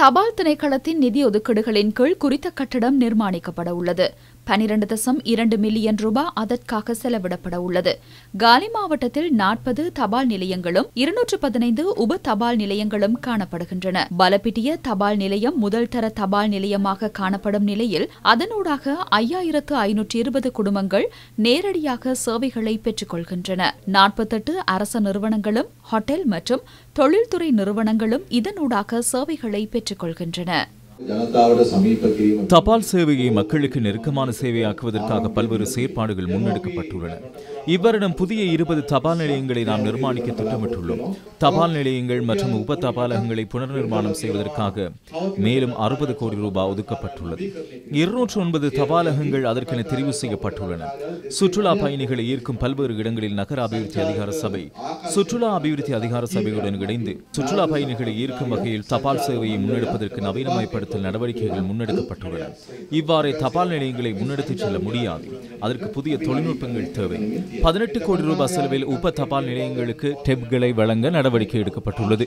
தபால் திணைக்களத்தின் நிதி ஒதுக்கீடுகளின் கீழ் குறித்த கட்டடம் நிர்மாணிக்கப்பட உள்ளது. 12.2 மில்லியன் ரூபாய் அதற்காக செலவிடப்பட உள்ளது. காலி மாவட்டத்தில் 40 தபால் நிலையங்களும் 215 உப தபால் நிலையங்களும் காணப்படுகின்றன. பலப்பிட்டிய தபால் நிலையம் முதல் தர தபால் நிலையமாக காணப்படும் நிலையில் அதனூடாக 5520 குடும்பங்கள் நேரடியாக சேவைகளை பெற்றுக் கொள்கின்றன. 48 அரச நிறுவனங்களும் ஹோட்டல் மற்றும் தொழில்துறை நிறுவனங்களும் இதனூடாக சேவைகளை பெற்றுக் கொள்கின்றன. தபால் சேவையை மக்களுக்கு நெருக்கமான சேவையாக்குவதற்காக பல்வேறு செயற்பாடுகள் முன்னெடுக்கப்பட்டுள்ளன. இவ்வருடம் புதிய 20 தபால் நிலையங்களை நாம் நிர்மாணிக்க திட்டமிட்டுள்ளோம். தபால் நிலையங்கள் மற்றும் உப தபாலகங்களை புனர் நிர்மாணம் செய்வதற்காக மேலும் 60 கோடி ரூபாய் ஒதுக்கப்பட்டுள்ளது. 209 தபாலகங்கள் அதற்கென தெரிவு செய்யப்பட்டுள்ளன. சுற்றுலா பயணிகளை ஈர்க்கும் பல்வேறு இடங்களில் நகர அபிவிருத்தி அதிகார சபை சுற்றுலா அபிவிருத்தி அதிகார சபையுடன் இணைந்து சுற்றுலா பயணிகளை ஈர்க்கும் வகையில் தபால் சேவையை முன்னெடுப்பதற்கு நவீனமயப்படுத்த நடவடிக்கைகள் முன்னெடுக்கப்பட்டுள்ளன. இவ்வாறே தபால் நிலையங்களை முன்னெடுத்துச் செல்ல முடியாது. அதற்கு புதிய தொழில்நுட்பங்கள் தேவை. 18 கோடி ரூபாய் செலவில் உப தபால் நிலையங்களுக்கு டெப்களை வழங்க நடவடிக்கை எடுக்கப்பட்டுள்ளது.